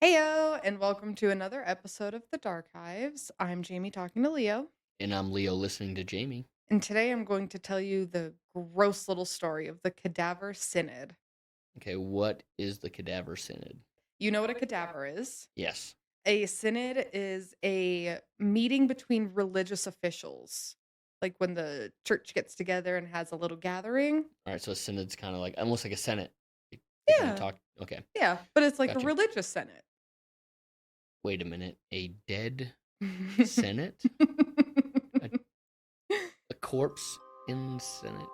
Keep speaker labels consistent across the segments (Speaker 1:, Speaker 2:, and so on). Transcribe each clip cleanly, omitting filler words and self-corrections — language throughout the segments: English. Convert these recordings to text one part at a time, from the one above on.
Speaker 1: Heyo, and welcome to another episode of the Darkives. I'm Jamie talking to Leo,
Speaker 2: And I'm Leo listening to Jamie.
Speaker 1: and today I'm going to tell you the gross little story of the Cadaver Synod.
Speaker 2: Okay, what is the Cadaver Synod?
Speaker 1: You know what a cadaver is?
Speaker 2: Yes.
Speaker 1: A synod is a meeting between religious officials, like when the church gets together and has a little gathering.
Speaker 2: All right, so a synod's kind of like almost like a senate. They kind of
Speaker 1: Yeah,
Speaker 2: talk. Okay,
Speaker 1: yeah, but it's like a
Speaker 2: gotcha.
Speaker 1: religious synod.
Speaker 2: Wait a minute. A dead senate? A, a corpse in senate?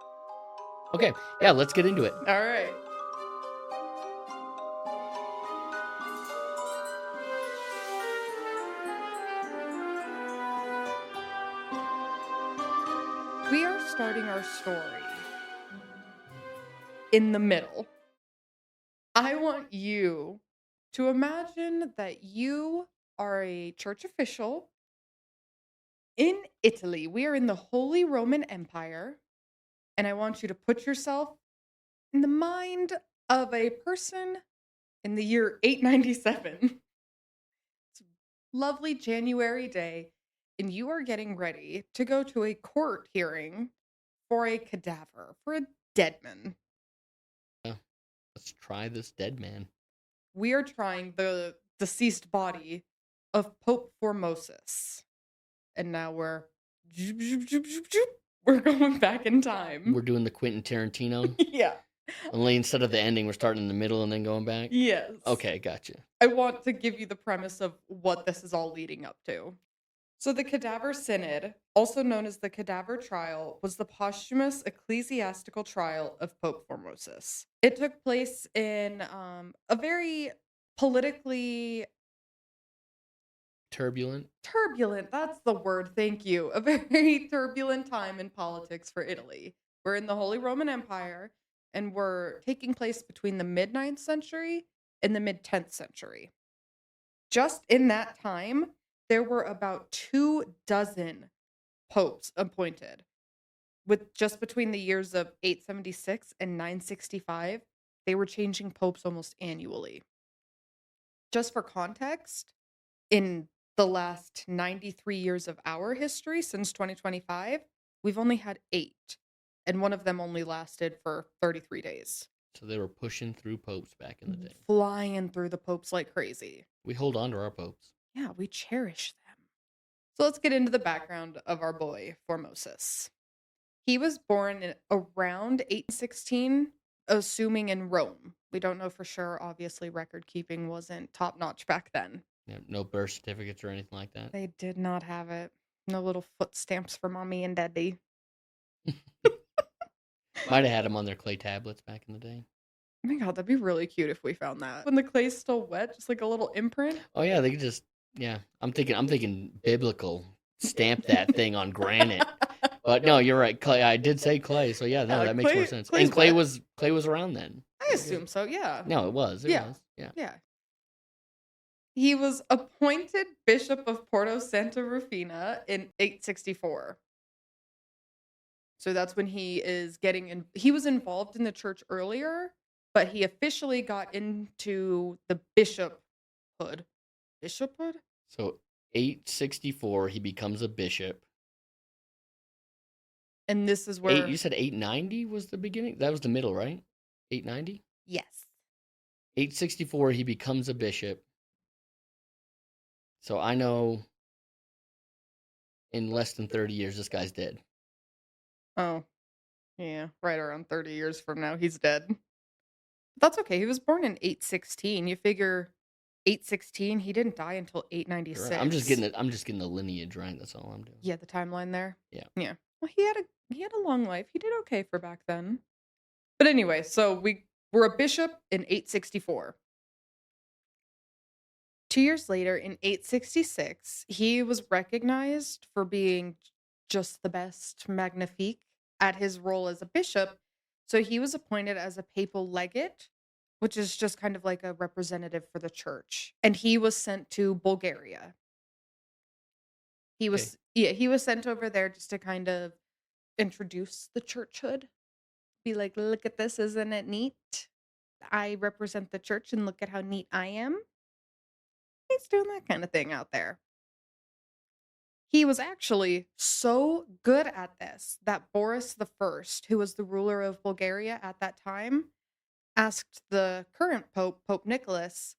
Speaker 2: Okay, yeah, let's get into it.
Speaker 1: All right. We are starting our story in the middle. I want you to imagine that you are a church official in Italy. We are in the Holy Roman Empire, and I want you to put yourself in the mind of a person in the year 897. It's a lovely January day, and you are getting ready to go to a court hearing for a cadaver, for a dead man.
Speaker 2: Uh, let's try this dead man.
Speaker 1: We are trying the deceased body of Pope Formosus. And now we're going back in time.
Speaker 2: We're doing the Quentin Tarantino.
Speaker 1: Yeah.
Speaker 2: Only instead of the ending, we're starting in the middle and then going back.
Speaker 1: Yes.
Speaker 2: Okay, gotcha.
Speaker 1: I want to give you the premise of what this is all leading up to. So the Cadaver Synod, also known as the Cadaver Trial, was the posthumous ecclesiastical trial of Pope Formosus. It took place in a very politically
Speaker 2: Turbulent.
Speaker 1: turbulent, that's the word, thank you. A very turbulent time in politics for Italy. We're in the Holy Roman Empire, and we're taking place between the mid 9th century and the mid 10th century. Just in that time, there were about 24 popes appointed. With just between the years of 876 and 965, they were changing popes almost annually. Just for context, in the last 93 years of our history since 2025, we've only had 8, and one of them only lasted for 33 days.
Speaker 2: So they were pushing through popes back in the day.
Speaker 1: Flying through the popes like crazy.
Speaker 2: We hold on to our popes.
Speaker 1: Yeah, we cherish them. So let's get into the background of our boy, Formosus. He was born in around 816, assuming in Rome. We don't know for sure. Obviously, record keeping wasn't top notch back then.
Speaker 2: Yeah, no birth certificates or anything like that.
Speaker 1: They did not have it. No little foot stamps for mommy and daddy.
Speaker 2: Might have had them on their clay tablets back in the day.
Speaker 1: Oh my god, that'd be really cute if we found that. When the clay's still wet, just like a little imprint.
Speaker 2: Oh yeah, they could just I'm thinking biblical. Stamp that thing on granite. But no, you're right. Clay. I did say clay, so yeah, no,
Speaker 1: Yeah,
Speaker 2: that makes more sense.
Speaker 1: clay's
Speaker 2: And clay
Speaker 1: wet.
Speaker 2: was around then.
Speaker 1: I assume so, yeah.
Speaker 2: No, it was. It
Speaker 1: Yeah.
Speaker 2: was. Yeah.
Speaker 1: Yeah. He was appointed Bishop of Porto Santa Rufina in 864. So that's when he is getting in. He was involved in the church earlier, but he officially got into the bishophood. Bishophood?
Speaker 2: So 864, he becomes a bishop.
Speaker 1: And this is
Speaker 2: Eight.
Speaker 1: where.
Speaker 2: You said 890 was the beginning. That was the middle, right? 890.
Speaker 1: Yes.
Speaker 2: 864, he becomes a bishop. So I know in less than 30 years, this guy's dead.
Speaker 1: Oh, yeah. Right around 30 years from now, he's dead. That's okay. He was born in 816. You figure 816, he didn't die until 896.
Speaker 2: Right. I'm just getting the lineage right. That's all I'm doing.
Speaker 1: Yeah, the timeline there.
Speaker 2: Yeah.
Speaker 1: Yeah. Well, he had a long life. He did okay for back then. But anyway, so we were a bishop in 864. 2 years later, in 866, he was recognized for being just the best, magnifique, at his role as a bishop. So he was appointed as a papal legate, which is just kind of like a representative for the church. And he was sent to Bulgaria.
Speaker 2: Okay.
Speaker 1: He was sent over there just to kind of introduce the churchhood. Be like, look at this, isn't it neat? I represent the church and look at how neat I am. he's doing that kind of thing out there. He was actually so good at this that Boris the First, who was the ruler of Bulgaria at that time, asked the current pope, Pope Nicholas,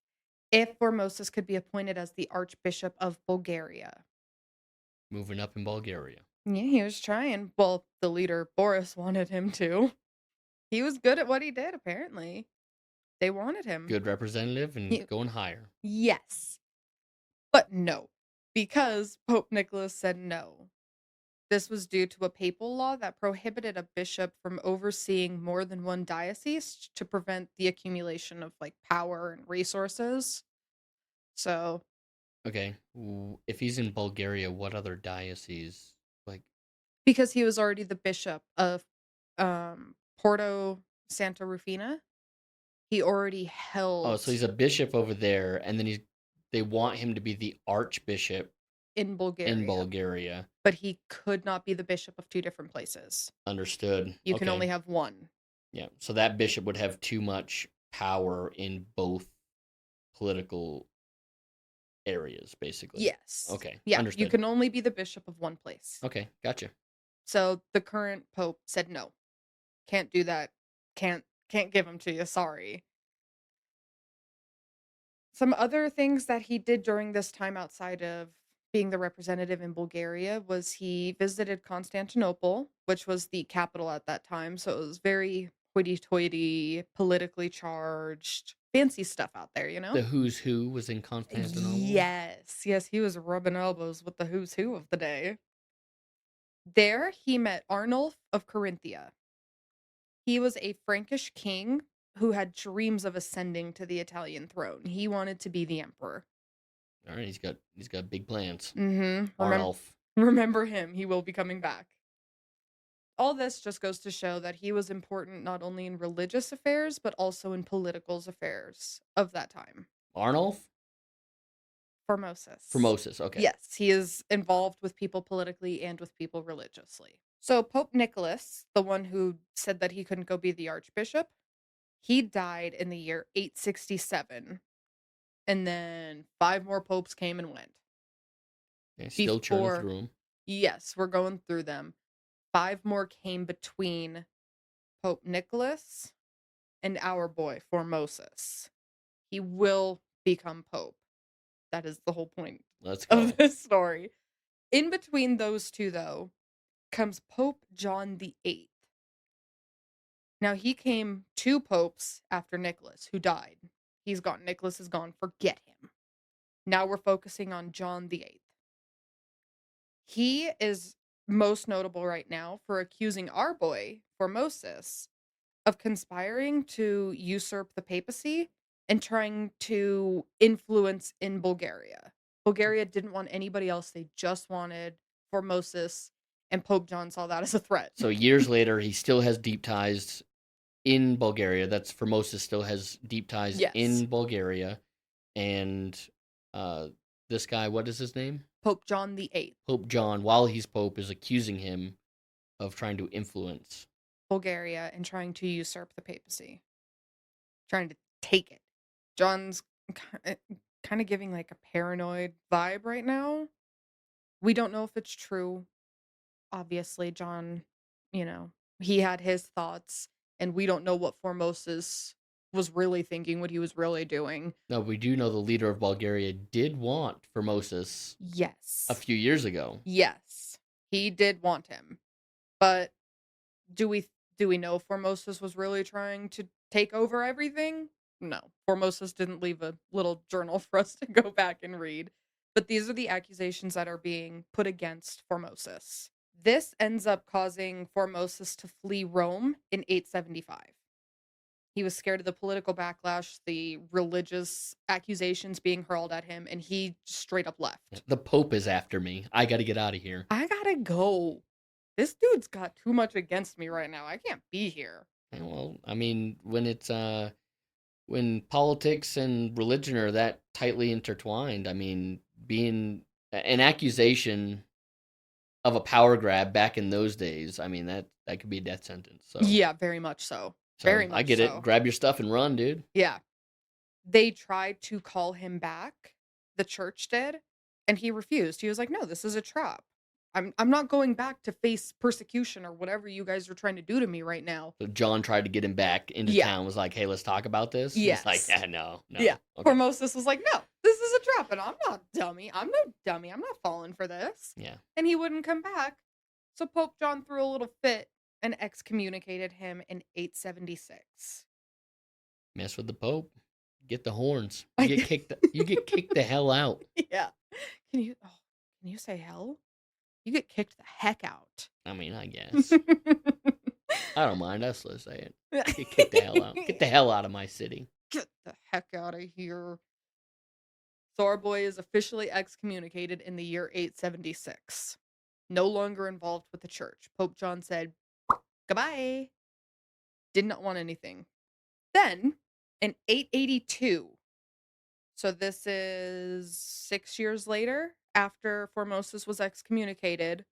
Speaker 1: if Formosus could be appointed as the Archbishop of Bulgaria.
Speaker 2: Moving up in Bulgaria.
Speaker 1: Yeah, he was trying. Well, the leader, Boris, wanted him to. He was good at what he did, apparently. They wanted him.
Speaker 2: Good representative and going higher.
Speaker 1: Yes. But no, because Pope Nicholas said no. This was due to a papal law that prohibited a bishop from overseeing more than one diocese to prevent the accumulation of like power and resources. So,
Speaker 2: Okay, if he's in Bulgaria, what other diocese? Like,
Speaker 1: because he was already the bishop of Porto Santa Rufina, he already held.
Speaker 2: oh, so he's a bishop over there, and then they want him to be the archbishop
Speaker 1: in Bulgaria. But he could not be the bishop of two different places.
Speaker 2: Understood.
Speaker 1: You can only have one.
Speaker 2: Yeah, so that bishop would have too much power in both political areas, basically.
Speaker 1: Yes.
Speaker 2: Okay.
Speaker 1: Yeah,
Speaker 2: understood.
Speaker 1: You can only be the bishop of one place.
Speaker 2: Okay, gotcha.
Speaker 1: So the current pope said no. Can't do that. Can't give him to you. Sorry. Some other things that he did during this time outside of being the representative in Bulgaria was he visited Constantinople, which was the capital at that time. So it was very hoity-toity, politically charged, fancy stuff out there, you know?
Speaker 2: The who's who was in Constantinople?
Speaker 1: Yes, he was rubbing elbows with the who's who of the day. There, he met Arnulf of Carinthia. He was a Frankish king who had dreams of ascending to the Italian throne. He wanted to be the emperor.
Speaker 2: All right, he's got big plans.
Speaker 1: Mm-hmm.
Speaker 2: Arnulf.
Speaker 1: Remember him. He will be coming back. All this just goes to show that he was important not only in religious affairs, but also in political affairs of that time.
Speaker 2: Arnulf?
Speaker 1: Formosus,
Speaker 2: okay.
Speaker 1: Yes, he is involved with people politically and with people religiously. So Pope Nicholas, the one who said that he couldn't go be the archbishop, he died in the year 867. And then 5 more popes came and went.
Speaker 2: Yeah, still churning through them.
Speaker 1: Yes, we're going through them. 5 more came between Pope Nicholas and our boy, Formosus. He will become pope. That is the whole point of this story. In between those two, though, comes Pope John VIII. Now, he came 2 popes after Nicholas, who died. He's gone. Nicholas is gone. Forget him. Now we're focusing on John VIII. He is most notable right now for accusing our boy, Formosus, of conspiring to usurp the papacy and trying to influence in Bulgaria. Bulgaria didn't want anybody else. They just wanted Formosus, and Pope John saw that as a threat.
Speaker 2: So years later, he still has deep ties in Bulgaria. That's Formosus still has deep ties in Bulgaria. And this guy, what is his name?
Speaker 1: Pope John VIII.
Speaker 2: Pope John, while he's pope, is accusing him of trying to influence
Speaker 1: Bulgaria and trying to usurp the papacy. Trying to take it. John's kind of giving like a paranoid vibe right now. We don't know if it's true. Obviously, John, he had his thoughts, and we don't know what Formosus was really thinking, what he was really doing.
Speaker 2: No, we do know the leader of Bulgaria did want Formosus.
Speaker 1: Yes.
Speaker 2: A few years ago.
Speaker 1: Yes. He did want him. But do we know Formosus was really trying to take over everything? No. Formosus didn't leave a little journal for us to go back and read. But these are the accusations that are being put against Formosus. This ends up causing Formosus to flee Rome in 875. He was scared of the political backlash, the religious accusations being hurled at him, and he straight up left.
Speaker 2: The Pope is after me. I gotta get out of here.
Speaker 1: I gotta go. This dude's got too much against me right now. I can't be here.
Speaker 2: Well, I mean, when politics and religion are that tightly intertwined, I mean, being an accusation of a power grab back in those days, I mean, that could be a death sentence. So.
Speaker 1: Yeah, very much so. Very much
Speaker 2: I get it. Grab your stuff and run, dude.
Speaker 1: Yeah. They tried to call him back, the church did, and he refused. He was like, "No, this is a trap. I'm not going back to face persecution or whatever you guys are trying to do to me right now."
Speaker 2: So John tried to get him back into
Speaker 1: Yeah.
Speaker 2: town, was like, hey, let's talk about this. He's like,
Speaker 1: Yes.
Speaker 2: yeah, no.
Speaker 1: Yeah.
Speaker 2: Okay.
Speaker 1: Formosus was like, "No, this is a trap, and I'm not dummy. I'm no dummy. I'm not falling for this."
Speaker 2: Yeah.
Speaker 1: And he wouldn't come back. So Pope John threw a little fit and excommunicated him in 876.
Speaker 2: Mess with the Pope. Get the horns.
Speaker 1: I
Speaker 2: You get kicked the hell out.
Speaker 1: Yeah. Can you say hell? You get kicked the heck out.
Speaker 2: I mean, I guess. I don't mind. I still say it. Get kicked the hell out. Get the hell out of my city.
Speaker 1: Get the heck out of here. So our boy is officially excommunicated in the year 876. No longer involved with the church. Pope John said, goodbye. Did not want anything. Then, in 882, so this is 6 years later, after Formosus was excommunicated,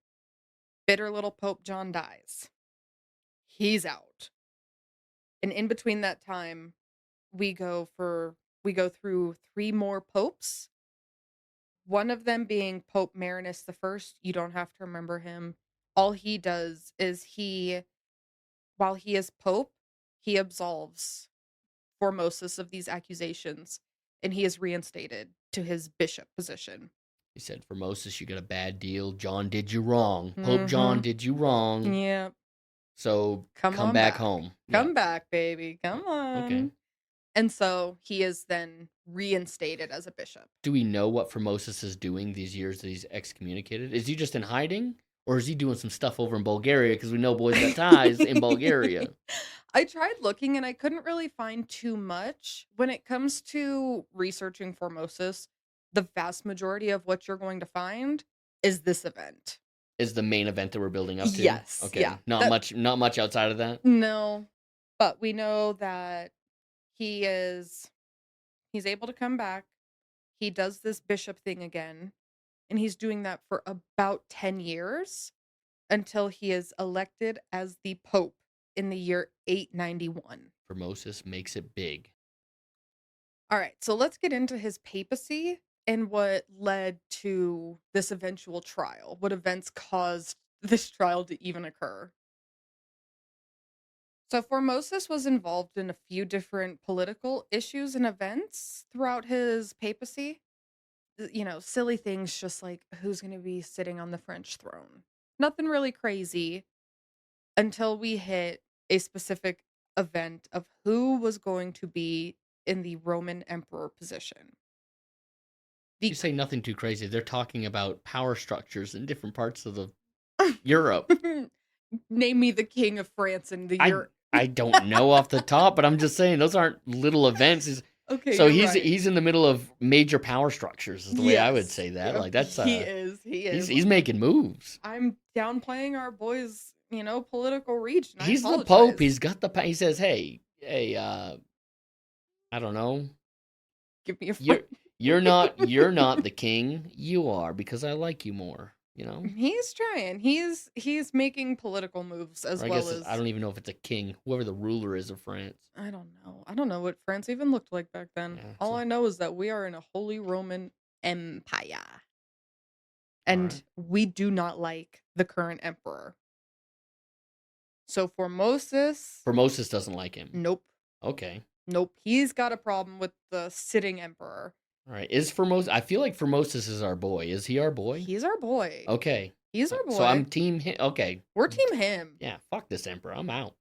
Speaker 1: bitter little Pope John dies. He's out. And in between that time, we go through 3 more popes. One of them being Pope Marinus I. You don't have to remember him. All he does is while he is pope, he absolves Formosus of these accusations, and he is reinstated to his bishop position.
Speaker 2: He said, Formosus, you got a bad deal. John did you wrong. Pope John did you wrong.
Speaker 1: Yeah.
Speaker 2: So come back home.
Speaker 1: Come back, baby. Come on.
Speaker 2: Okay.
Speaker 1: And so he is then reinstated as a bishop.
Speaker 2: Do we know what Formosus is doing these years that he's excommunicated? Is he just in hiding? Or is he doing some stuff over in Bulgaria? Because we know boys got ties in Bulgaria.
Speaker 1: I tried looking and I couldn't really find too much. When it comes to researching Formosus, the vast majority of what you're going to find is this event.
Speaker 2: Is the main event that we're building up to?
Speaker 1: Yes.
Speaker 2: Okay.
Speaker 1: Yeah.
Speaker 2: Not much outside of that?
Speaker 1: No. But we know that he's able to come back. He does this bishop thing again. And he's doing that for about 10 years until he is elected as the Pope in the year 891.
Speaker 2: Formosus makes it big.
Speaker 1: All right, so let's get into his papacy and what led to this eventual trial. What events caused this trial to even occur. So Formosus was involved in a few different political issues and events throughout his papacy. Silly things just like who's going to be sitting on the French throne. Nothing really crazy until we hit a specific event of who was going to be in the Roman emperor position.
Speaker 2: You say nothing too crazy. They're talking about power structures in different parts of Europe.
Speaker 1: Name me the king of France in the year.
Speaker 2: I don't know off the top, but I'm just saying those aren't little events.
Speaker 1: Okay,
Speaker 2: so
Speaker 1: he's
Speaker 2: right. He's in the middle of major power structures. Is the way I would say that.
Speaker 1: Yep.
Speaker 2: Like that's
Speaker 1: he is.
Speaker 2: He's making moves.
Speaker 1: I'm downplaying our boys. Political reach.
Speaker 2: He's the Pope. He's got he says, hey, I don't know.
Speaker 1: Give me a.
Speaker 2: You're not the king. You are because I like you more.
Speaker 1: He's trying. He's making political moves as well as.
Speaker 2: I don't even know if it's a king. Whoever the ruler is of France.
Speaker 1: I don't know. I don't know what France even looked like back then. Yeah, all I know is that we are in a Holy Roman Empire, and we do not like the current emperor. So Formosus
Speaker 2: doesn't like him.
Speaker 1: Nope.
Speaker 2: Okay.
Speaker 1: Nope. He's got a problem with the sitting emperor.
Speaker 2: All right. Is Formosus? I feel like Formosus is our boy. Is he our boy?
Speaker 1: He's our boy.
Speaker 2: Okay.
Speaker 1: He's our boy.
Speaker 2: So I'm team him. Okay.
Speaker 1: We're team him.
Speaker 2: Yeah. Fuck this emperor. I'm out.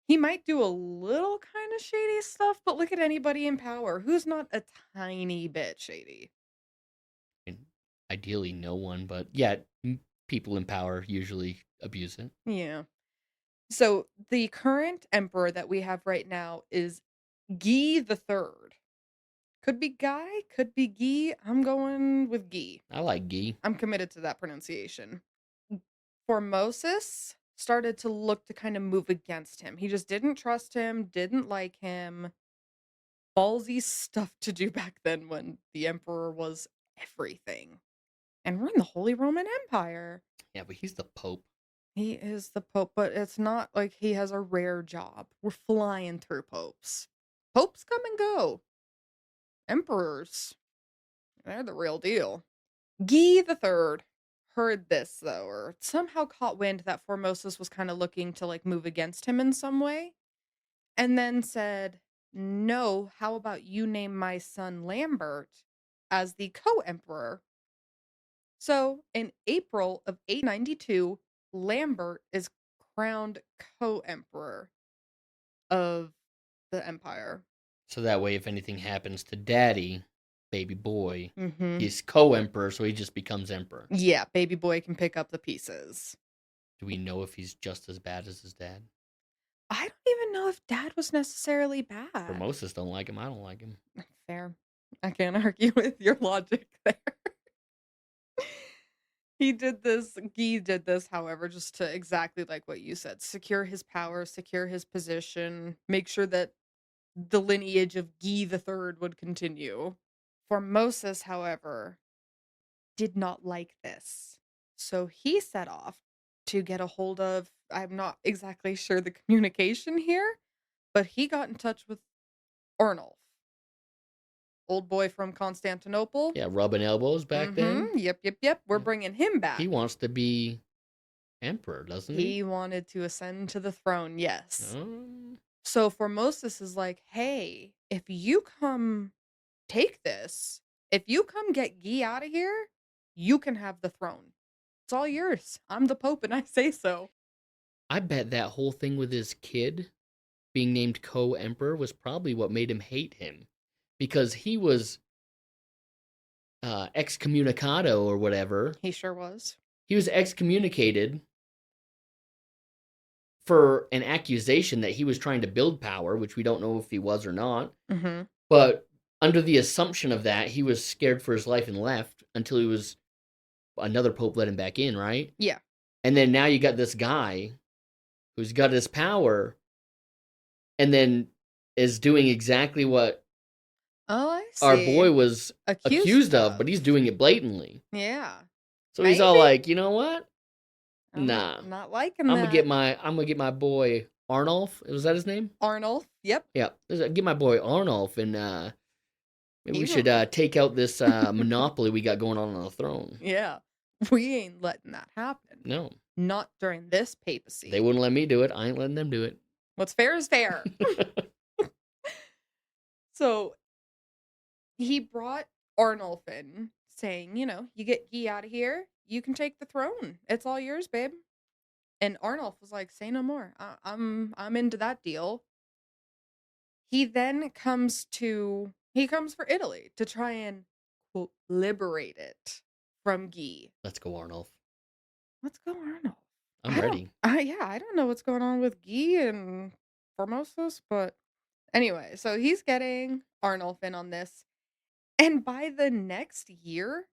Speaker 1: He might do a little kind of shady stuff, but look at anybody in power. Who's not a tiny bit shady?
Speaker 2: And ideally, no one, but yeah, people in power usually abuse it.
Speaker 1: Yeah. So the current emperor that we have right now is Guy the Third. Could be Guy, could be Guy. I'm going with Guy.
Speaker 2: I like Guy.
Speaker 1: I'm committed to that pronunciation. Formosus started to look to kind of move against him. He just didn't trust him, didn't like him. Ballsy stuff to do back then when the emperor was everything. And we're in the Holy Roman Empire.
Speaker 2: Yeah, but he's the Pope.
Speaker 1: He is the Pope, but it's not like he has a rare job. We're flying through popes. Popes come and go. Emperors. They're the real deal. Guy the Third heard this though, or somehow caught wind that Formosus was kind of looking to like move against him in some way, and then said, "No, how about you name my son Lambert as the co-emperor?" So in April of 892, Lambert is crowned co-emperor of the empire.
Speaker 2: So that way, if anything happens to Daddy, baby boy,
Speaker 1: Mm-hmm.
Speaker 2: he's co-emperor, so he just becomes emperor.
Speaker 1: Yeah, baby boy can pick up the pieces.
Speaker 2: Do we know if he's just as bad as his dad?
Speaker 1: I don't even know if dad was necessarily bad.
Speaker 2: Formosus don't like him. I don't like him.
Speaker 1: Fair. I can't argue with your logic there. Guy did this, however, just to exactly like what you said, secure his power, secure his position, make sure that the lineage of Guy the Third would continue. Formosus, however, did not like this. So he set off to get a hold of, I'm not exactly sure the communication here, but he got in touch with Arnulf, old boy from Constantinople.
Speaker 2: Yeah, rubbing elbows back then.
Speaker 1: Yep. We're
Speaker 2: Yeah.
Speaker 1: bringing him back.
Speaker 2: He wants to be emperor, doesn't he?
Speaker 1: He wanted to ascend to the throne, yes.
Speaker 2: Oh.
Speaker 1: So Formosus is like, hey, if you come take this, if you come get Guy out of here, you can have the throne. It's all yours. I'm the Pope and I say so.
Speaker 2: I bet that whole thing with his kid being named co-emperor was probably what made him hate him. Because he was excommunicado or whatever.
Speaker 1: He sure was.
Speaker 2: He was excommunicated for an accusation that he was trying to build power, which we don't know if he was or not.
Speaker 1: Mm-hmm.
Speaker 2: But under the assumption of that, he was scared for his life and left until another pope let him back in, right?
Speaker 1: Yeah.
Speaker 2: And then now you got this guy who's got his power and then is doing exactly what
Speaker 1: I see.
Speaker 2: our boy was accused of,
Speaker 1: of.
Speaker 2: but he's doing it blatantly.
Speaker 1: Yeah.
Speaker 2: So he's all
Speaker 1: Maybe.
Speaker 2: like, you know what?
Speaker 1: I'm
Speaker 2: Nah.
Speaker 1: not liking
Speaker 2: I'm
Speaker 1: that.
Speaker 2: gonna get my boy Arnulf. Was that his name?
Speaker 1: Arnulf. Yep.
Speaker 2: Yeah. Get my boy Arnulf, and maybe we should take out this monopoly we got going on the throne.
Speaker 1: Yeah. We ain't letting that happen.
Speaker 2: No.
Speaker 1: Not during this papacy.
Speaker 2: They wouldn't let me do it. I ain't letting them do it.
Speaker 1: What's fair is fair. So he brought Arnulf in, saying, you get Guy out of here, you can take the throne. It's all yours, babe. And Arnulf was like, say no more. I'm into that deal. He then comes for Italy to try and, quote, liberate it from Guy.
Speaker 2: Let's go, Arnulf.
Speaker 1: Let's go, Arnulf.
Speaker 2: I'm ready.
Speaker 1: I don't know what's going on with Guy and Formosus, but anyway, so he's getting Arnulf in on this. And by the next year,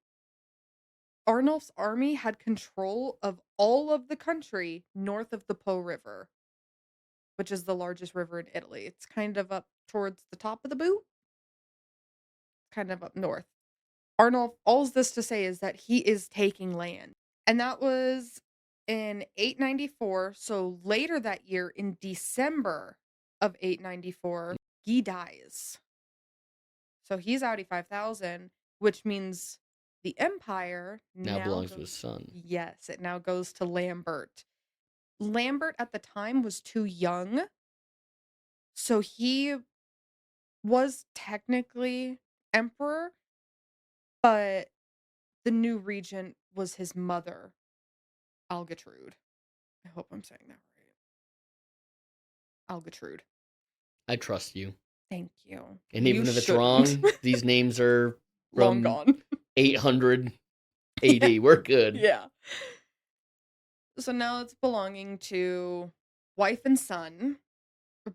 Speaker 1: Arnulf's army had control of all of the country north of the Po River, which is the largest river in Italy. It's kind of up towards the top of the boot, kind of up north. Arnulf, all this to say is that he is taking land. And that was in 894. So later that year, in December of 894, Guy dies. So he's Audi 5000, which means the empire
Speaker 2: now belongs to his son.
Speaker 1: Yes, it now goes to Lambert. Lambert at the time was too young. So he was technically emperor, but the new regent was his mother, Algetrude. I hope I'm saying that right. Algetrude.
Speaker 2: I trust you.
Speaker 1: Thank you.
Speaker 2: And even if it's wrong, these names are
Speaker 1: long
Speaker 2: from
Speaker 1: gone.
Speaker 2: 800 AD.
Speaker 1: Yeah.
Speaker 2: We're good.
Speaker 1: Yeah. So now it's belonging to wife and son,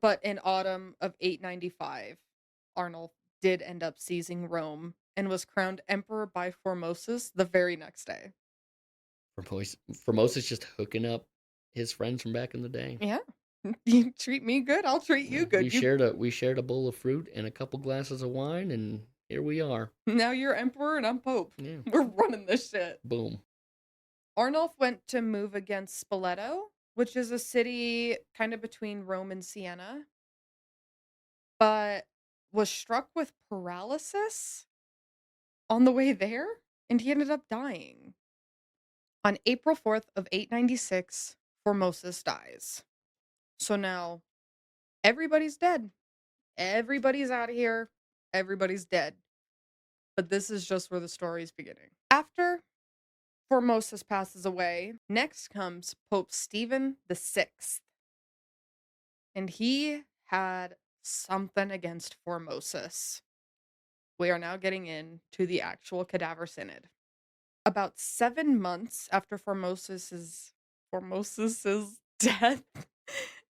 Speaker 1: but in autumn of 895, Arnulf did end up seizing Rome and was crowned emperor by Formosus the very next day.
Speaker 2: Formosus just hooking up his friends from back in the day.
Speaker 1: Yeah. You treat me good, I'll treat you good.
Speaker 2: We shared a bowl of fruit and a couple glasses of wine, and here we are.
Speaker 1: Now you're emperor and I'm pope.
Speaker 2: Yeah.
Speaker 1: We're running this shit.
Speaker 2: Boom.
Speaker 1: Arnulf went to move against Spoleto, which is a city kind of between Rome and Siena, but was struck with paralysis on the way there, and he ended up dying. On April 4th of 896, Formosus dies. So now everybody's dead. Everybody's out of here. Everybody's dead. But this is just where the story's beginning. After Formosus passes away, next comes Pope Stephen VI. And he had something against Formosus. We are now getting into the actual Cadaver Synod. About 7 months after Formosus's death,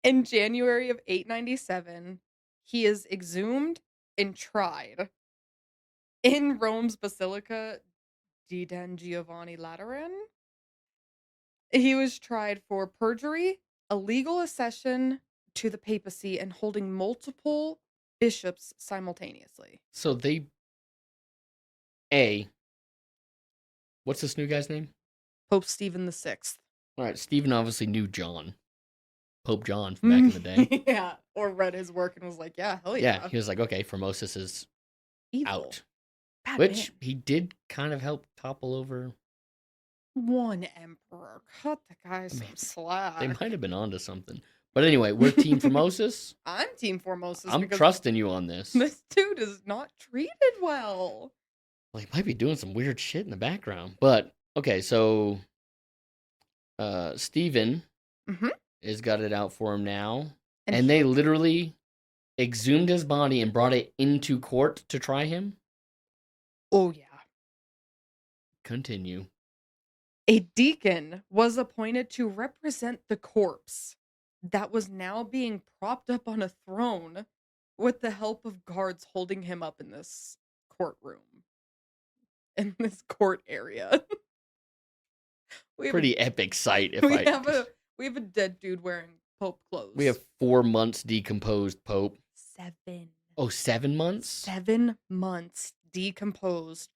Speaker 1: in January of 897, he is exhumed and tried in Rome's Basilica di Dan Giovanni Lateran. He was tried for perjury, illegal accession to the papacy, and holding multiple bishops simultaneously.
Speaker 2: So what's this new guy's name?
Speaker 1: Pope Stephen VI.
Speaker 2: All right, Stephen obviously knew John, Pope John from back in the day.
Speaker 1: Yeah, or read his work and was like, yeah, hell yeah.
Speaker 2: Yeah, he was like, okay, Formosus is
Speaker 1: Evil.
Speaker 2: out.
Speaker 1: Bad
Speaker 2: Which
Speaker 1: man.
Speaker 2: he did kind of help topple over.
Speaker 1: One emperor. Cut the guy some slack.
Speaker 2: They might have been onto something. But anyway, we're Team Formosus.
Speaker 1: I'm Team Formosus.
Speaker 2: I'm
Speaker 1: because
Speaker 2: trusting you on this.
Speaker 1: This dude is not treated well.
Speaker 2: Well, he might be doing some weird shit in the background. But, okay, so Stephen has got it out for him now. And they literally exhumed his body and brought it into court to try him?
Speaker 1: Oh, yeah.
Speaker 2: Continue.
Speaker 1: A deacon was appointed to represent the corpse that was now being propped up on a throne with the help of guards holding him up in this courtroom. In this court area.
Speaker 2: Pretty epic sight.
Speaker 1: We have a dead dude wearing Pope clothes.
Speaker 2: We have 4 months decomposed Pope.
Speaker 1: 7.
Speaker 2: Oh, 7 months?
Speaker 1: 7 months decomposed,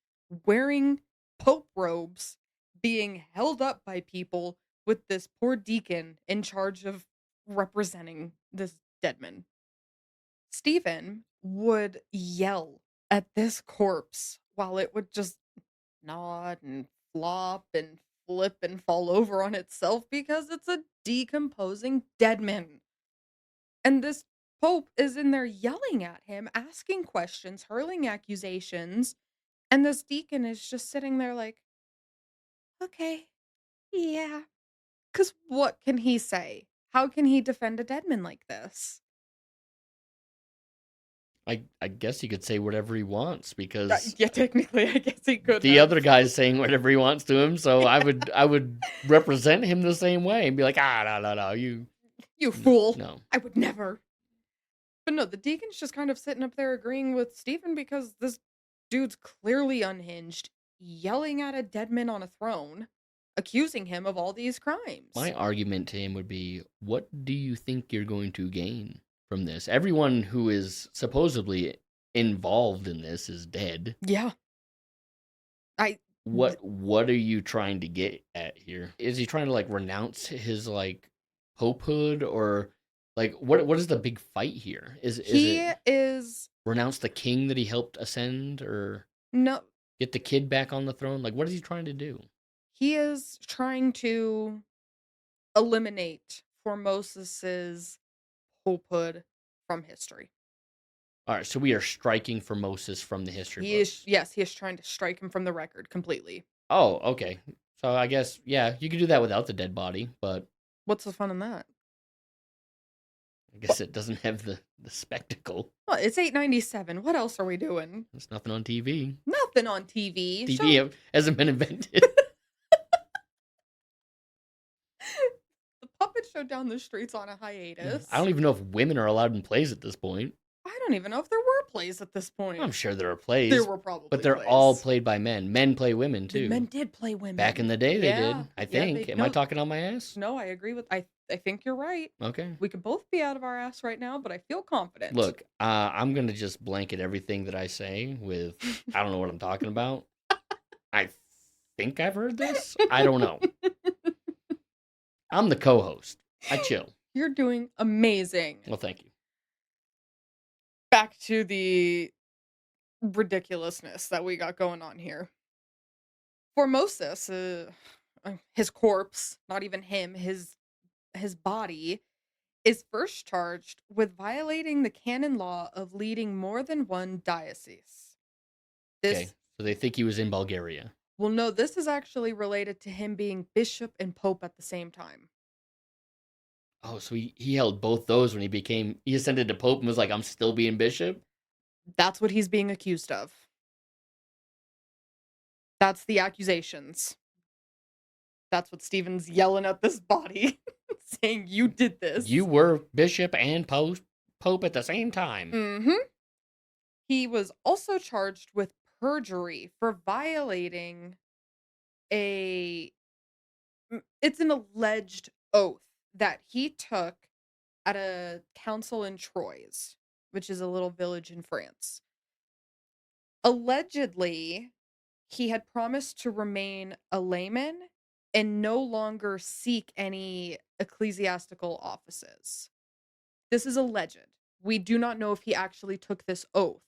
Speaker 1: wearing Pope robes, being held up by people with this poor deacon in charge of representing this dead man. Stephen would yell at this corpse while it would just nod and flop and flip and fall over on itself because it's a decomposing dead man. And this Pope is in there yelling at him, asking questions, hurling accusations, and this deacon is just sitting there like, okay, yeah. Because what can he say? How can he defend a dead man like this?
Speaker 2: I guess he could say whatever he wants because
Speaker 1: Yeah, technically, I guess he could.
Speaker 2: The other guy's saying whatever he wants to him, so I would represent him the same way and be like, no, you
Speaker 1: fool.
Speaker 2: No.
Speaker 1: I would never. But no, the deacon's just kind of sitting up there agreeing with Stephen because this dude's clearly unhinged, yelling at a dead man on a throne, accusing him of all these crimes.
Speaker 2: My argument to him would be, what do you think you're going to gain from this? Everyone who is supposedly involved in this is dead.
Speaker 1: Yeah.
Speaker 2: What are you trying to get at here? Is he trying to like renounce his like popehood, or like what is the big fight here? Is it renounce the king that he helped ascend, or
Speaker 1: no,
Speaker 2: get the kid back on the throne? Like, what is he trying to do?
Speaker 1: He is trying to eliminate Formosus's popehood from history.
Speaker 2: All right, so we are striking Formosus from the history books.
Speaker 1: Yes, he is trying to strike him from the record completely.
Speaker 2: Oh, okay. So I guess, yeah, you could do that without the dead body, but
Speaker 1: what's the fun in that?
Speaker 2: I guess it doesn't have the spectacle.
Speaker 1: Well, it's 897. What else are we doing?
Speaker 2: There's nothing on TV.
Speaker 1: Nothing on TV.
Speaker 2: TV hasn't been invented.
Speaker 1: The puppet show down the street's on a hiatus.
Speaker 2: I don't even know if women are allowed in plays at this point.
Speaker 1: I don't even know if there were plays at this point.
Speaker 2: I'm sure there are plays.
Speaker 1: There were probably
Speaker 2: But they're
Speaker 1: plays.
Speaker 2: all played by men. Men play women, too.
Speaker 1: Men did play women.
Speaker 2: Back in the day, they did. I think. Am I talking on my ass?
Speaker 1: No, I agree with... I think you're right.
Speaker 2: Okay.
Speaker 1: We could both be out of our ass right now, but I feel confident.
Speaker 2: Look, I'm going to just blanket everything that I say with, I don't know what I'm talking about. I think I've heard this. I don't know. I'm the co-host. I chill.
Speaker 1: You're doing amazing.
Speaker 2: Well, thank you.
Speaker 1: Back to the ridiculousness that we got going on here. Formosus, his corpse, not even him, his body, is first charged with violating the canon law of leading more than one diocese.
Speaker 2: Okay,
Speaker 1: This,
Speaker 2: so they think he was in Bulgaria.
Speaker 1: well, no, this is actually related to him being bishop and pope at the same time.
Speaker 2: Oh, so he held both those when he ascended to pope and was like, I'm still being bishop?
Speaker 1: That's what he's being accused of. That's the accusations. That's what Stephen's yelling at this body, saying, you did this.
Speaker 2: You were bishop and pope at the same time.
Speaker 1: Mm-hmm. He was also charged with perjury for violating it's an alleged oath that he took at a council in Troyes, which is a little village in France. Allegedly, he had promised to remain a layman and no longer seek any ecclesiastical offices. This is alleged. We do not know if he actually took this oath.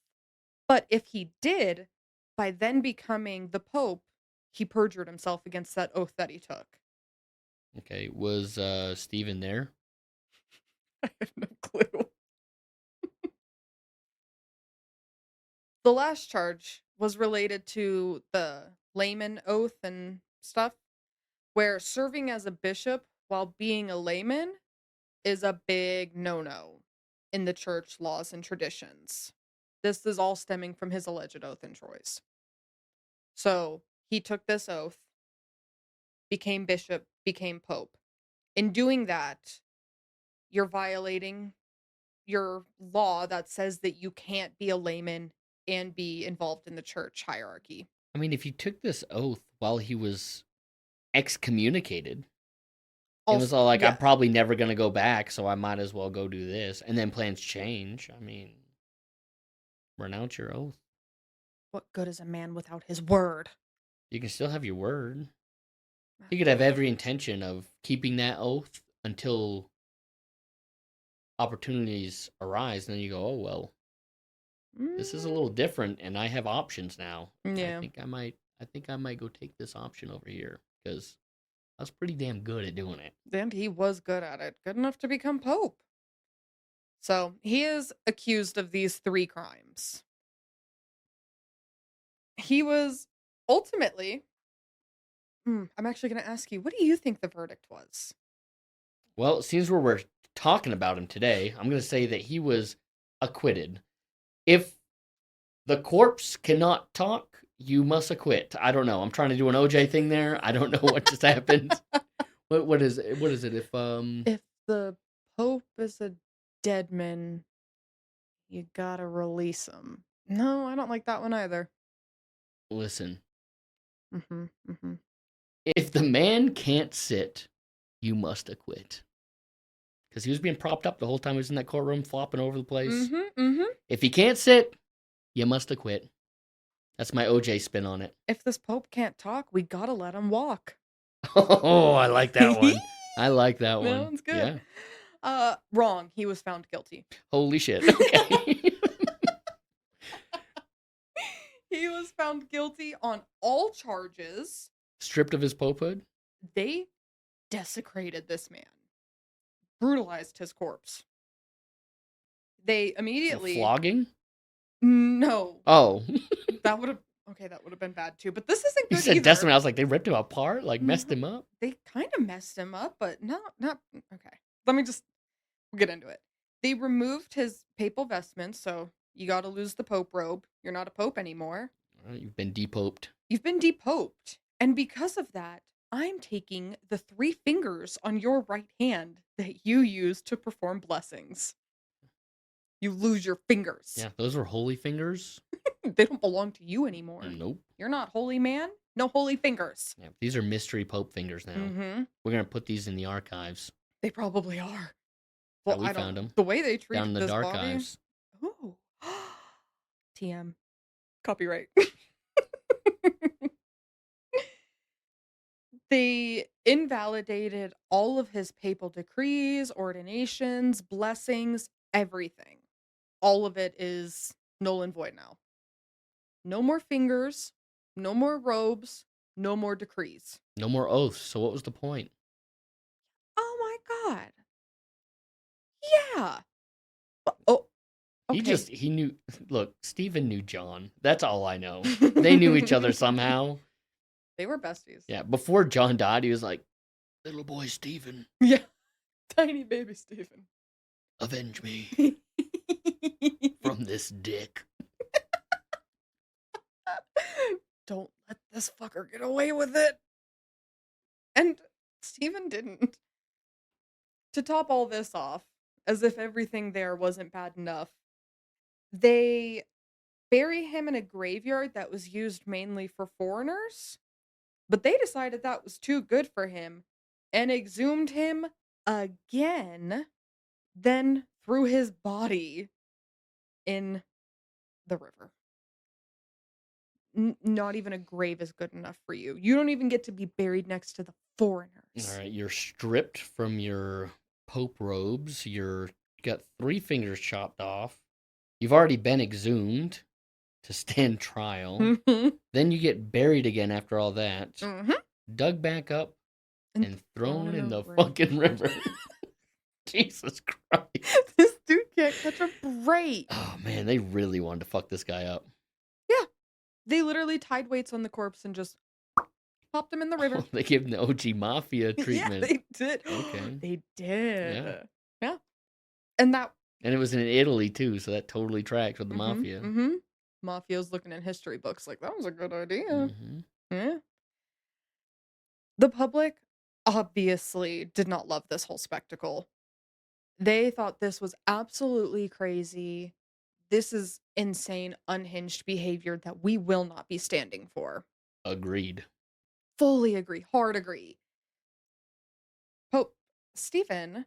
Speaker 1: But if he did, by then becoming the Pope, he perjured himself against that oath that he took.
Speaker 2: Okay, was Stephen there?
Speaker 1: I have no clue. The last charge was related to the layman oath and stuff, where serving as a bishop while being a layman is a big no-no in the church laws and traditions. This is all stemming from his alleged oath in Troyes. So he took this oath, became bishop, became pope. In doing that, you're violating your law that says that you can't be a layman and be involved in the church hierarchy.
Speaker 2: I mean, if he took this oath while he was excommunicated, it was all like,
Speaker 1: yeah.
Speaker 2: I'm probably never going to go back, so I might as well go do this. And then plans change. I mean, renounce your oath.
Speaker 1: What good is a man without his word?
Speaker 2: You can still have your word. You could have every intention of keeping that oath until opportunities arise, and then you go, oh, well, this is a little different, and I have options now.
Speaker 1: Yeah.
Speaker 2: I think I might go take this option over here, because I was pretty damn good at doing it.
Speaker 1: And he was good at it. Good enough to become pope. So he is accused of these 3 crimes. He was ultimately... I'm actually going to ask you, what do you think the verdict was?
Speaker 2: Well, it seems we're talking about him today, I'm going to say that he was acquitted. If the corpse cannot talk, you must acquit. I don't know. I'm trying to do an OJ thing there. I don't know what just happened. What is it? What is it? If
Speaker 1: the Pope is a dead man, you gotta release him. No, I don't like that one either.
Speaker 2: Listen.
Speaker 1: Mm-hmm.
Speaker 2: If the man can't sit, you must acquit. Because he was being propped up the whole time he was in that courtroom, flopping over the place. If he can't sit, you must acquit. That's my OJ spin on it.
Speaker 1: If this Pope can't talk, we gotta let him walk.
Speaker 2: Oh, I like that one. I like that one.
Speaker 1: That one's good. Yeah. Wrong. He was found guilty.
Speaker 2: Holy shit. Okay.
Speaker 1: He was found guilty on all charges.
Speaker 2: Stripped of his popehood?
Speaker 1: They desecrated this man. Brutalized his corpse. They immediately...
Speaker 2: Flogging?
Speaker 1: No.
Speaker 2: Oh.
Speaker 1: That would have been bad too. But this isn't good.
Speaker 2: You said
Speaker 1: either.
Speaker 2: decimate. I was like, they ripped him apart? Like, messed him up?
Speaker 1: They kind of messed him up, but not okay. We'll get into it. They removed his papal vestments, so you got to lose the pope robe. You're not a pope anymore.
Speaker 2: You've been depoped.
Speaker 1: You've been depoped. And because of that, I'm taking the 3 fingers on your right hand that you use to perform blessings. You lose your fingers.
Speaker 2: Yeah, those were holy fingers.
Speaker 1: They don't belong to you anymore.
Speaker 2: Nope.
Speaker 1: You're not holy man. No holy fingers.
Speaker 2: Yeah, these are mystery pope fingers now.
Speaker 1: Mm-hmm.
Speaker 2: We're going to put these in the archives.
Speaker 1: They probably are. Well,
Speaker 2: we found them.
Speaker 1: The way they treat
Speaker 2: down in the
Speaker 1: this
Speaker 2: Darkives.
Speaker 1: Body. Ooh. TM. Copyright. They invalidated all of his papal decrees, ordinations, blessings, everything. All of it is null and void now. No more fingers, no more robes, no more decrees.
Speaker 2: No more oaths. So what was the point?
Speaker 1: Oh my God. Yeah. Oh, okay.
Speaker 2: He knew. Look, Stephen knew John. That's all I know. They knew each other somehow.
Speaker 1: They were besties.
Speaker 2: Yeah, before John died, he was like, little boy Stephen,
Speaker 1: Yeah. Tiny baby Stephen.
Speaker 2: avenge me from this dick.
Speaker 1: Don't let this fucker get away with it. And Stephen didn't. To top all this off, as if everything there wasn't bad enough, they bury him in a graveyard that was used mainly for foreigners, but they decided that was too good for him and exhumed him again, then threw his body in the river. Not even a grave is good enough for you. You don't even get to be buried next to the foreigners.
Speaker 2: All right, you're stripped from your pope robes. You're got 3 fingers chopped off. You've already been exhumed to stand trial.
Speaker 1: Mm-hmm.
Speaker 2: Then you get buried again after all that.
Speaker 1: Mm-hmm.
Speaker 2: Dug back up and thrown in the
Speaker 1: river.
Speaker 2: fucking river. Jesus Christ.
Speaker 1: This dude can't catch a break.
Speaker 2: Oh man, they really wanted to fuck this guy up.
Speaker 1: Yeah. They literally tied weights on the corpse and just popped him in the river.
Speaker 2: They gave him the OG Mafia treatment.
Speaker 1: Yeah, they did.
Speaker 2: Okay.
Speaker 1: They did.
Speaker 2: Yeah.
Speaker 1: Yeah. And
Speaker 2: it was in Italy too, so that totally tracks with the Mafia.
Speaker 1: Mm-hmm. Mafia's looking in history books like, that was a good idea.
Speaker 2: Mm-hmm.
Speaker 1: Yeah. The public obviously did not love this whole spectacle. They thought this was absolutely crazy. This is insane, unhinged behavior that we will not be standing for.
Speaker 2: Agreed.
Speaker 1: Fully agree. Hard agree. Pope Stephen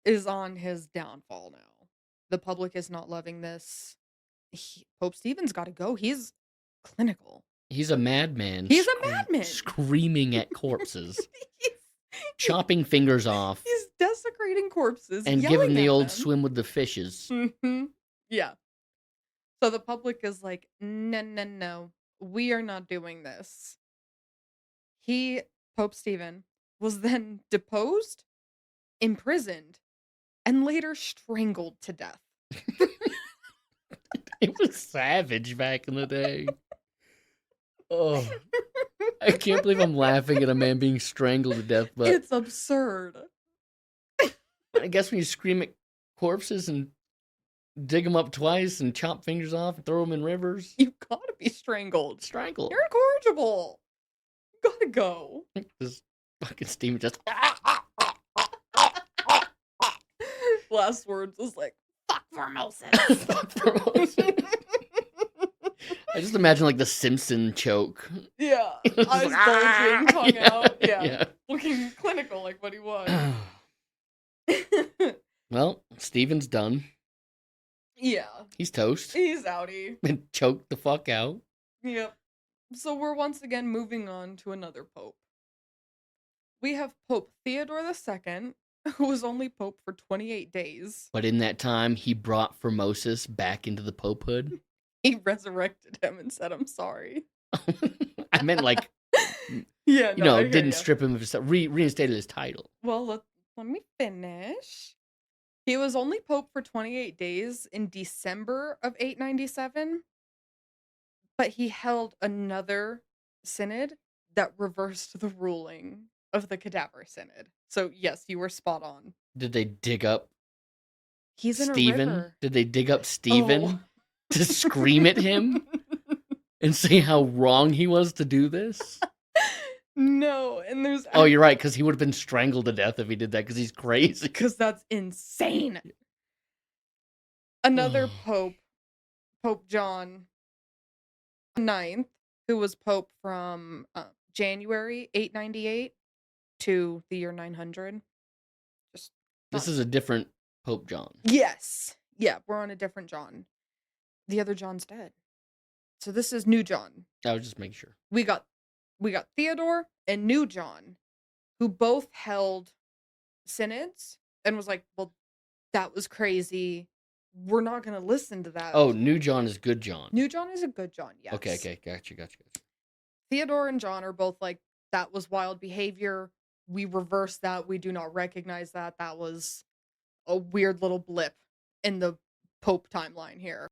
Speaker 1: is on his downfall now. The public is not loving this. Pope Stephen's got to go. He's clinical.
Speaker 2: He's a madman.
Speaker 1: He's a madman.
Speaker 2: Screaming at corpses. Chopping fingers off.
Speaker 1: He's desecrating corpses.
Speaker 2: And giving the old swim with the fishes.
Speaker 1: Mm-hmm. Yeah. So the public is like, no. We are not doing this. Pope Stephen, was then deposed, imprisoned, and later strangled to death.
Speaker 2: It was savage back in the day. Oh, I can't believe I'm laughing at a man being strangled to death, but
Speaker 1: it's absurd.
Speaker 2: I guess when you scream at corpses and dig them up twice and chop fingers off and throw them in rivers,
Speaker 1: You gotta be strangled.
Speaker 2: strangled.
Speaker 1: You're incorrigible. You gotta go.
Speaker 2: This fucking Steven just
Speaker 1: Last words was like, fuck Formosus.
Speaker 2: fuck Formosus. I just imagine like the Simpson choke.
Speaker 1: Yeah. Eyes bulging, tongue out. Yeah. Looking clinical like what he was.
Speaker 2: Well, Steven's done.
Speaker 1: Yeah.
Speaker 2: He's toast.
Speaker 1: He's outie.
Speaker 2: Been choked the fuck out.
Speaker 1: Yep. So we're once again moving on to another pope. We have Pope Theodore II, who was only pope for 28 days.
Speaker 2: But in that time, he brought Formosus back into the popehood.
Speaker 1: He resurrected him and said, I'm sorry.
Speaker 2: I meant like,
Speaker 1: Yeah,
Speaker 2: didn't strip him of his, reinstated his title.
Speaker 1: Well, let me finish. He was only pope for 28 days in December of 897, but he held another synod that reversed the ruling of the Cadaver Synod. So yes, you were spot on.
Speaker 2: Did they dig up
Speaker 1: He's in
Speaker 2: Stephen?
Speaker 1: a river.
Speaker 2: Did they dig up Stephen
Speaker 1: Oh.
Speaker 2: to scream at him and say how wrong he was to do this?
Speaker 1: No, and there's
Speaker 2: Oh, you're right, because he would have been strangled to death if he did that, because he's crazy.
Speaker 1: because that's insane. Another pope, Pope John IX, who was pope from January 898 to the year 900.
Speaker 2: This is a different Pope John.
Speaker 1: Yes. Yeah, we're on a different John. The other John's dead. So this is new John.
Speaker 2: I was just making sure.
Speaker 1: We got Theodore and new John, who both held synods and was like, well, that was crazy. we're not going to listen to that.
Speaker 2: Oh, New John is good John.
Speaker 1: New John is a good John, yes.
Speaker 2: Okay, gotcha.
Speaker 1: Theodore and John are both like, that was wild behavior. We reverse that. We do not recognize that. That was a weird little blip in the Pope timeline here.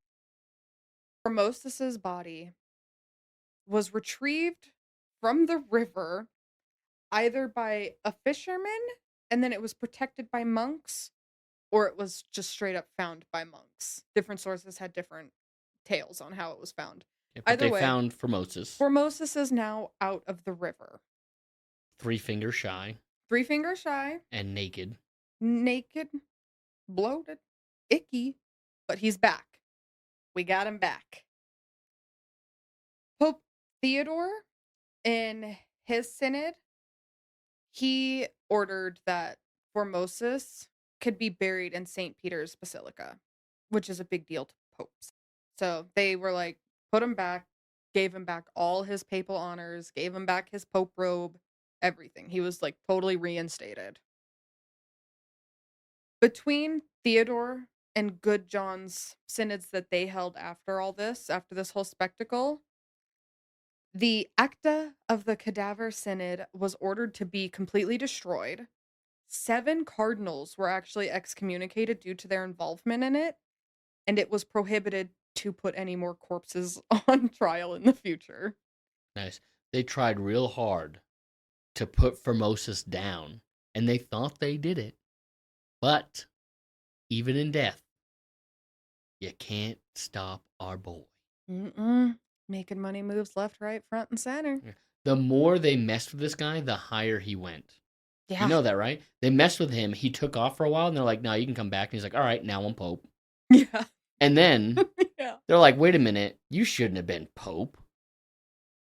Speaker 1: Formosus's body was retrieved from the river either by a fisherman and then it was protected by monks, or it was just straight up found by monks. Different sources had different tales on how it was found.
Speaker 2: Yeah, but
Speaker 1: Either
Speaker 2: they
Speaker 1: way,
Speaker 2: found Formosus.
Speaker 1: Formosus is now out of the river.
Speaker 2: 3 fingers shy.
Speaker 1: 3 fingers shy.
Speaker 2: And naked.
Speaker 1: Naked. Bloated. Icky. But he's back. We got him back. Pope Theodore, in his synod, he ordered that Formosus could be buried in St. Peter's Basilica, which is a big deal to popes. So they were like, put him back, gave him back all his papal honors, gave him back his pope robe, everything. He was like totally reinstated. Between Theodore and Good John's synods that they held after all this, after this whole spectacle, the Acta of the Cadaver Synod was ordered to be completely destroyed. 7 cardinals were actually excommunicated due to their involvement in it, and it was prohibited to put any more corpses on trial in the future.
Speaker 2: Nice. They tried real hard to put Formosus down, and they thought they did it. But even in death, you can't stop our boy.
Speaker 1: Making money moves left, right, front, and center.
Speaker 2: The more they messed with this guy, the higher he went.
Speaker 1: Yeah.
Speaker 2: You know that, right? They messed with him. He took off for a while, and they're like, no, you can come back. And he's like, all right, now I'm Pope.
Speaker 1: Yeah.
Speaker 2: And then
Speaker 1: yeah.
Speaker 2: They're like, wait a minute, you shouldn't have been Pope.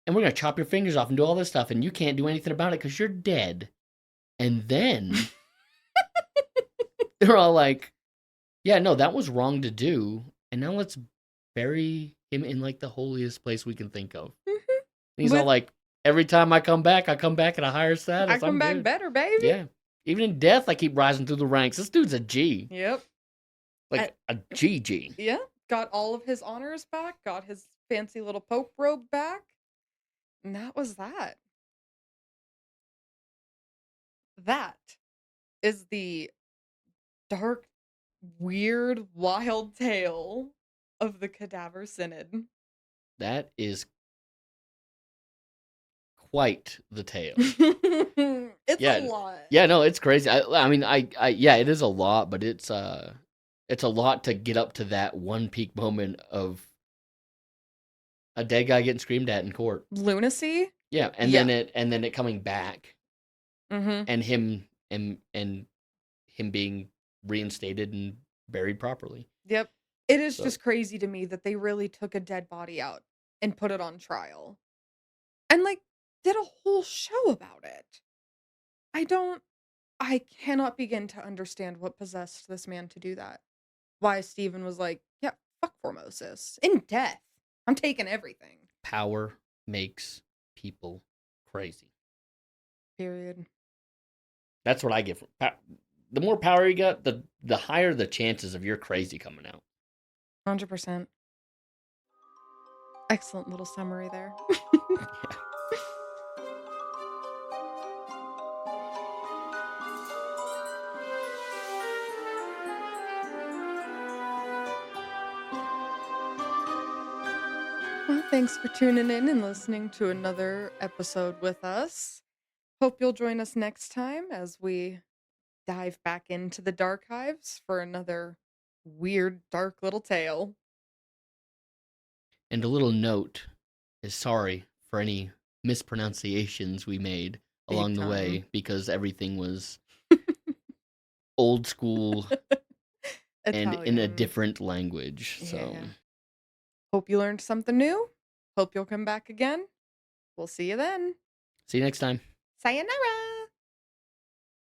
Speaker 2: And we're going to chop your fingers off and do all this stuff, and you can't do anything about it because you're dead. And then they're all like, yeah, no, that was wrong to do. And now let's bury him in like the holiest place we can think of. And he's all like, every time I come back at a higher status.
Speaker 1: I come back better, baby.
Speaker 2: Yeah. Even in death, I keep rising through the ranks. This dude's a G.
Speaker 1: Yep.
Speaker 2: Like a GG.
Speaker 1: Yeah. Got all of his honors back. Got his fancy little Pope robe back. And that was that. That is the dark, weird, wild tale of the Cadaver Synod.
Speaker 2: That is quite the tale.
Speaker 1: It's a lot.
Speaker 2: Yeah, no, it's crazy. I mean, yeah, it is a lot, but it's a lot to get up to that one peak moment of a dead guy getting screamed at in court.
Speaker 1: Lunacy.
Speaker 2: Yeah, and then it coming back, and him being reinstated and buried properly.
Speaker 1: Yep, it is just crazy to me that they really took a dead body out and put it on trial, and like did a whole show about it. I cannot begin to understand what possessed this man to do that. Why Stephen was like, yeah, fuck Formosus. In death. I'm taking everything.
Speaker 2: Power makes people crazy.
Speaker 1: Period.
Speaker 2: That's what I get from the more power you got, the higher the chances of your crazy coming out.
Speaker 1: 100%. Excellent little summary there.
Speaker 2: Yeah.
Speaker 1: Well, thanks for tuning in and listening to another episode with us. Hope you'll join us next time as we dive back into the Darkives for another weird, dark little tale.
Speaker 2: And a little note is sorry for any mispronunciations we made along the way, because everything was old school and in a different language. So
Speaker 1: hope you learned something new. Hope you'll come back again. We'll see you then.
Speaker 2: See you next time.
Speaker 1: Sayonara.